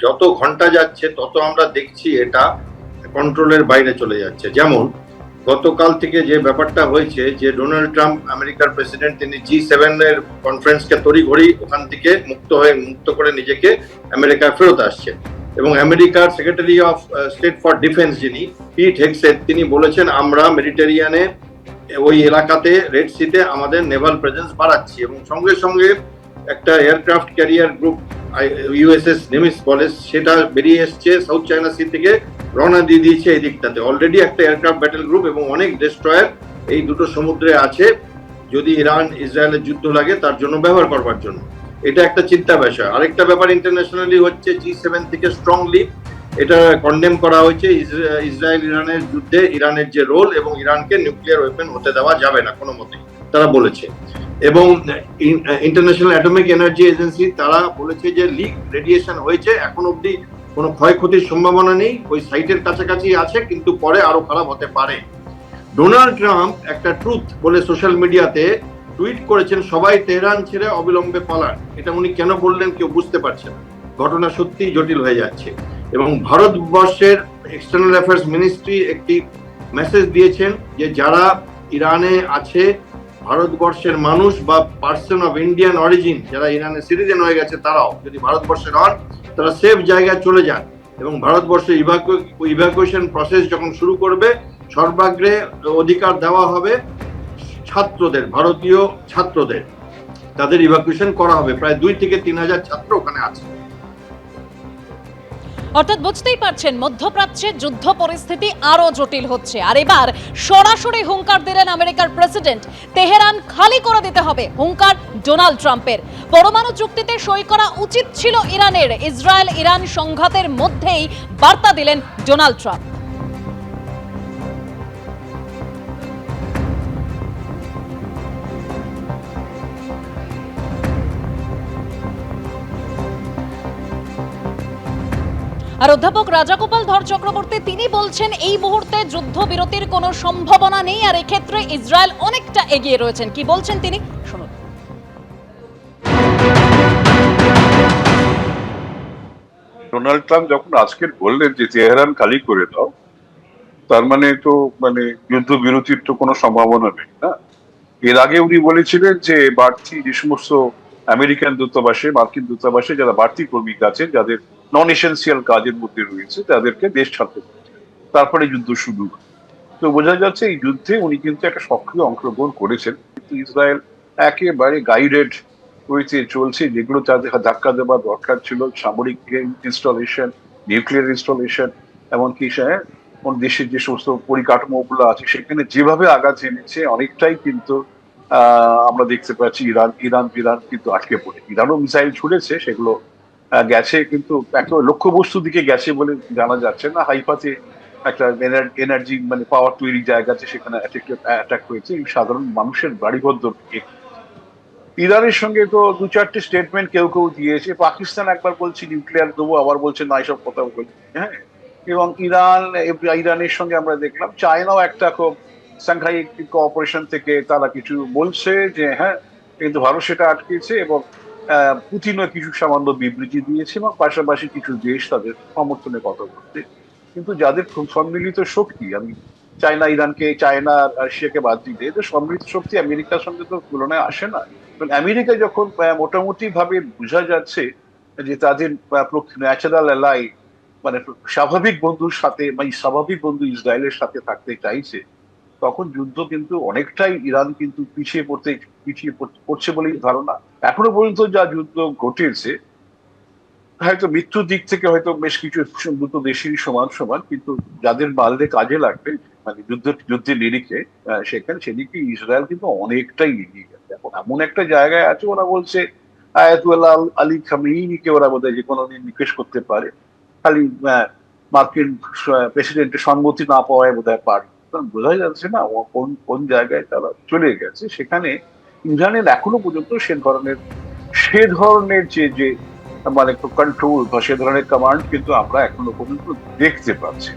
যত ঘন্টা যাচ্ছে তত আমরা দেখছি এটা কন্ট্রোলের বাইরে চলে যাচ্ছে। যেমন গতকাল থেকে যে ব্যাপারটা হয়েছে যে ডোনাল্ড ট্রাম্প আমেরিকার প্রেসিডেন্ট, তিনি G7 এর কনফারেন্সকে তড়িঘড়ি ওখান থেকে মুক্ত করে নিজেকে আমেরিকায় ফেরত আসছেন। এবং আমেরিকার secretary of state for defence যিনি পিট হেগসেথ, তিনি বলেছেন আমরা মেডিটেরিয়ানে ওই এলাকাতে রেড সিতে আমাদের নেভাল প্রেজেন্স বাড়াচ্ছি। এবং সঙ্গে সঙ্গে একটা এয়ারক্রাফট ক্যারিয়ার গ্রুপ USS নিমিস বলে সেটা বেরিয়ে এসছে সাউথ চায়না সি থেকে, রওনা দিয়ে দিয়েছে এই দিকটাতে। অলরেডি একটা এয়ারক্রাফট ব্যাটেল গ্রুপ এবং অনেক ডেস্ট্রয়ার এই দুটো সমুদ্রে আছে, যদি ইরান ইসরায়েলের যুদ্ধ লাগে তার জন্য ব্যবহার করবার জন্য। এটা একটা চিন্তা বিষয়। আরেকটা ব্যাপার ইন্টারন্যাশনালি হচ্ছে G7 থেকে স্ট্রংলি এটা কন্ডেম করা হয়েছে, ইসরায়েল ইরানের যুদ্ধে ইরানের যে রোল, এবং ইরানকে নিউক্লিয়ার ওয়েপন হতে দেওয়া যাবে না কোনো মতেই, তারা বলেছে। এবং ইন্টারন্যাশনাল অ্যাটমিক এনার্জি এজেন্সি তারা বলেছে যে লিক রেডিয়েশন হয়েছে, এখন অব্দি কোনো ক্ষয়ক্ষতির সম্ভাবনা নেই, ওই সাইটের কাছাকাছি আছে, কিন্তু পরে আরো খারাপ হতে পারে। ডোনাল্ড ট্রাম্প একটা ট্রুথ বলে সোশ্যাল মিডিয়াতে টুইট করেছেন সবাই তেহরান ছেড়ে অবিলম্বে পালান। এটা উনি কেন বললেন কেউ বুঝতে পারছে না, ঘটনা সত্যি জটিল হয়ে যাচ্ছে। এবং ভারতবর্ষের এক্সটার্নাল অ্যাফেয়ার্স মিনিস্ট্রি একটি মেসেজ দিয়েছেন যে যারা ইরানে আছে ভারতবর্ষের মানুষ বা পার্সন অফ ইন্ডিয়ান অরিজিন, যারা ইরানের সিটিজেন হয়ে গেছে তারাও যদি ভারতবর্ষের হন তারা সেফ জায়গায় চলে যান। এবং ভারতবর্ষের ইভাকুয়েশন প্রসেস যখন শুরু করবে সর্বাগ্রে অধিকার দেওয়া হবে ছাত্রদের, ভারতীয় ছাত্রদের, তাদের ইভাকুয়েশন করা হবে। প্রায় 2 থেকে 3 হাজার ছাত্র ওখানে আছে। অর্থাৎ বুঝতেই পারছেন মধ্যপ্রাচ্যের যুদ্ধ পরিস্থিতি আরো জটিল হচ্ছে। আর এবার সরাসরি হুঙ্কার দিলেন আমেরিকার প্রেসিডেন্ট, তেহরান খালি করে দিতে হবে, হুঙ্কার ডোনাল্ড ট্রাম্পের। পরমাণু চুক্তিতে সই করা উচিত ছিল ইরানের। ইসরায়েল ইরান সংঘাতের মধ্যেই বার্তা দিলেন ডোনাল্ড ট্রাম্প। আর অধ্যাপক রাজাগোপাল ধর চক্রবর্তী তিনি বলছেন এই মুহূর্তে যুদ্ধবিরতির কোনো সম্ভাবনা নেই, আর এক্ষেত্রে ইসরায়েল অনেকটা এগিয়ে রয়েছেন। কি বলছেন তিনি, শুনুন। ডোনাল্ড ট্রাম্প যখন আজকে বললেন যে তেহরান খালি করে দাও, তার মানে তো যুদ্ধবিরতির তো কোনো সম্ভাবনা নেই না। এর আগে উনি বলেছিলেন যে বাড়তি যে সমস্ত আমেরিকান দূতাবাসে, মার্কিন দূতাবাসে যারা বাড়তি কর্মী আছেন, যাদের নন এসেন্সিয়াল কাজের মধ্যে রয়েছে, তাদেরকে দেশ ছাড়তে হবে, তারপরে যুদ্ধ শুরু। তো বোঝা যাচ্ছে এই যুদ্ধে উনি কিন্তু একটা সক্রিয় অংশগ্রহণ করেছেন, কিন্তু ইসরায়েল একেবারে গাইডেড ওইতে চলছে। যেগুলো তাদের ধাক্কা দেওয়া দরকার ছিল, সামরিক ইনস্টলেশন, নিউক্লিয়ার ইনস্টলেশন, এমনকি দেশের যে সমস্ত পরিকাঠামো গুলো আছে সেখানে যেভাবে আঘাত এনেছে অনেকটাই কিন্তু আমরা দেখতে পাচ্ছি ইরান কিন্তু আটকে পড়ে। ইরানও মিসাইল ছুড়েছে, সেগুলো গেছে, কিন্তু একেবারে লক্ষ্যবস্তুর দিকে গেছে বলে জানা যাচ্ছে না। হাইফাতে একটা এনার্জি পাওয়ার তৈরি জায়গা আছে, সেখানে অ্যাটাক হয়েছে, সাধারণ মানুষের বাড়িঘর দিকে। ইরানের সঙ্গে তো 2-4টে স্টেটমেন্ট কেউ দিয়েছে। পাকিস্তান একবার বলছে নিউক্লিয়ার দেবো, আবার বলছে না, এসব কথা বলছে। হ্যাঁ, এবং ইরানের সঙ্গে আমরা দেখলাম চায়নাও একটা খুব সাংঘাই কোঅপারেশন থেকে তারা কিছু বলছে যে হ্যাঁ, কিন্তু ভারত সেটা আটকেছে, এবং পুতিনও কিছু সামান্য বিবৃতি দিয়েছে, এবং পাশাপাশি কিছু দেশ তাদের সমর্থনে কথা বলছে। কিন্তু যাদের খুব সম্মিলিত শক্তি, আমি চায়না আর রাশিয়াকে বাদ দিলে এদের সম্মিলিত শক্তি আমেরিকার সঙ্গে তো তুলনায় আসে না। আমেরিকা যখন মোটামুটি ভাবে বোঝা যাচ্ছে যে তাদের ন্যাচারাল অ্যালাই, স্বাভাবিক বন্ধুর সাথে, স্বাভাবিক বন্ধু ইসরায়েলের সাথে থাকতে চাইছে, তখন যুদ্ধ কিন্তু অনেকটাই ইরান কিন্তু পিছিয়ে পড়ছে বলেই ধারণা। এখনো পর্যন্ত যা যুদ্ধ ঘটেছে, হয়তো মৃত্যুর দিক থেকে হয়তো বেশ কিছু দুটো দেশেরই সমান, কিন্তু যাদের মারলে কাজে লাগবে, যুদ্ধের নিরিখে সেদিকে ইসরায়েল কিন্তু অনেকটাই এগিয়ে গেছে। এখন এমন একটা জায়গায় আছে, ওরা বলছে আয়াতুল্লাহ আলী খামেইনিকে ওরা বোধহয় যে কোনোদিন নিকেশ করতে পারে, খালি মার্কিন প্রেসিডেন্টের সম্মতি না পাওয়ায় বোধহয় পারে। বোঝা যাচ্ছে না কোন জায়গায় তারা চলে গেছে। সেখানে ইরানের এখনো পর্যন্ত সে ধরনের যে কন্ট্রোল বা সে ধরনের কমান্ড কিন্তু আমরা এখনো পর্যন্ত দেখতে পাচ্ছি।